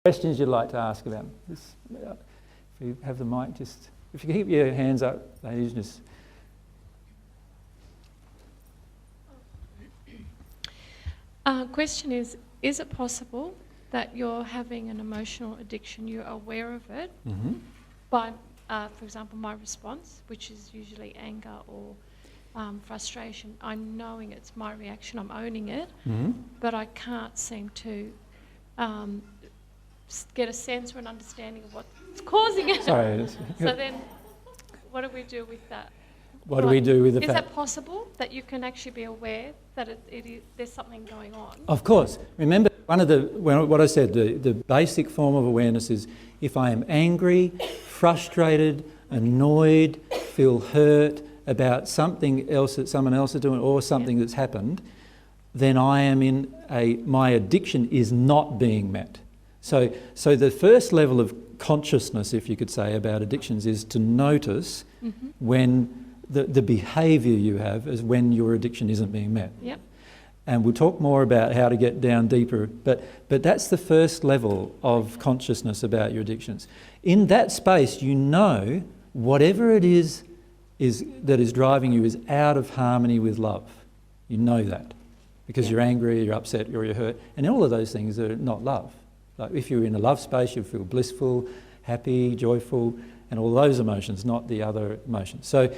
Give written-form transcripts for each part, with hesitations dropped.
questions you'd like to ask about this? If you have the mic, just if you keep your hands up, ladies, just. Question is it possible that you're having an emotional addiction, you're aware of it, by, for example, my response, which is usually anger or frustration, I'm knowing it's my reaction, I'm owning it, but I can't seem to get a sense or an understanding of what's causing it. Sorry. So then, what do we do with that? What do we do with the fact? Is that possible that you can actually be aware that there's something going on? Of course. Remember, what I said, the basic form of awareness is if I am angry, frustrated, annoyed, feel hurt about something else that someone else is doing or something that's happened, then I am my addiction is not being met. So the first level of consciousness, if you could say, about addictions is to notice when the behaviour you have is when your addiction isn't being met. Yep. And we'll talk more about how to get down deeper, but that's the first level of consciousness about your addictions. In that space, you know whatever it is that is driving you is out of harmony with love. You know that because you're angry, you're upset, or you're hurt, and all of those things are not love. Like if you're in a love space, you'll feel blissful, happy, joyful, and all those emotions, not the other emotions. So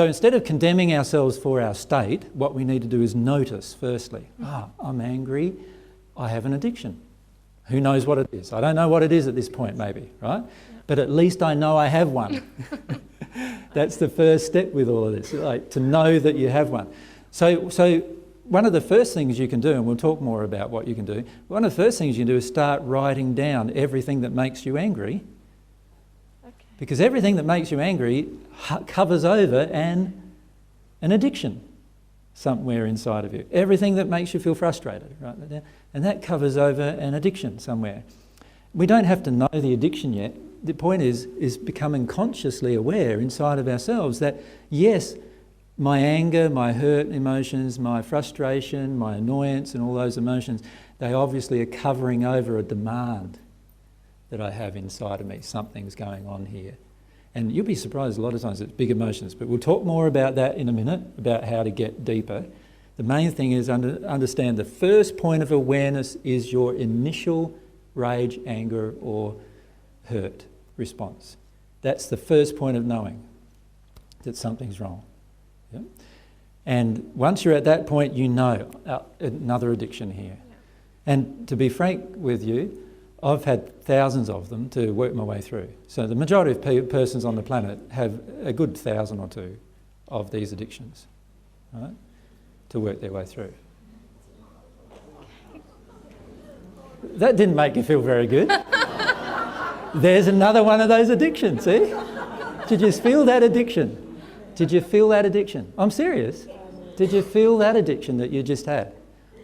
instead of condemning ourselves for our state, what we need to do is notice, firstly, I'm angry, I have an addiction. Who knows what it is? I don't know what it is at this point, maybe, right? But at least I know I have one. That's the first step with all of this, like to know that you have one. So one of the first things you can do, and we'll talk more about what you can do, one of the first things you can do is start writing down everything that makes you angry. Because everything that makes you angry covers over an addiction somewhere inside of you. Everything that makes you feel frustrated, right? And that covers over an addiction somewhere. We don't have to know the addiction yet. The point is becoming consciously aware inside of ourselves that, yes, my anger, my hurt emotions, my frustration, my annoyance and all those emotions, they obviously are covering over a demand that I have inside of me. Something's going on here. And you'll be surprised a lot of times it's big emotions, but we'll talk more about that in a minute, about how to get deeper. The main thing is understand the first point of awareness is your initial rage, anger or hurt response. That's the first point of knowing that something's wrong. Yeah? And once you're at that point, you know another addiction here. And to be frank with you, I've had thousands of them to work my way through. So the majority of persons on the planet have a good 1,000 or two of these addictions, right, to work their way through. That didn't make you feel very good. There's another one of those addictions, see? Did you feel that addiction? Did you feel that addiction? I'm serious. Did you feel that addiction that you just had?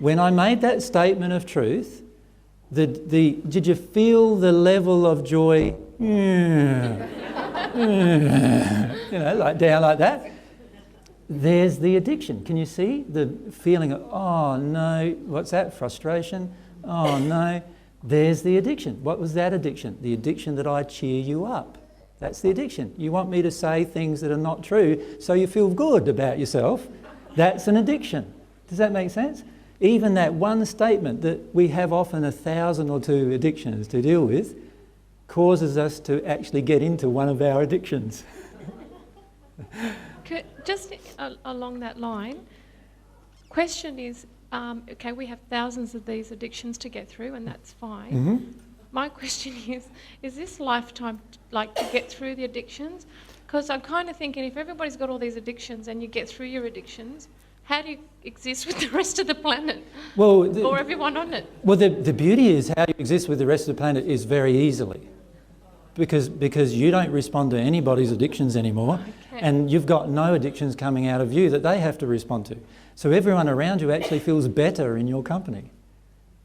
When I made that statement of truth, did you feel the level of joy? Like down like that? There's the addiction. Can you see the feeling of, oh no, what's that? Frustration? Oh no. There's the addiction. What was that addiction? The addiction that I cheer you up. That's the addiction. You want me to say things that are not true so you feel good about yourself. That's an addiction. Does that make sense? Even that one statement that we have often 1,000 or two addictions to deal with causes us to actually get into one of our addictions. Just along that line, question is, okay, we have thousands of these addictions to get through and that's fine. My question is this lifetime like to get through the addictions? Because I'm kind of thinking if everybody's got all these addictions and you get through your addictions, how do you exist with the rest of the planet? Well, or everyone on it? Well, the beauty is how you exist with the rest of the planet is very easily. Because you don't respond to anybody's addictions anymore, and you've got no addictions coming out of you that they have to respond to. So everyone around you actually feels better in your company.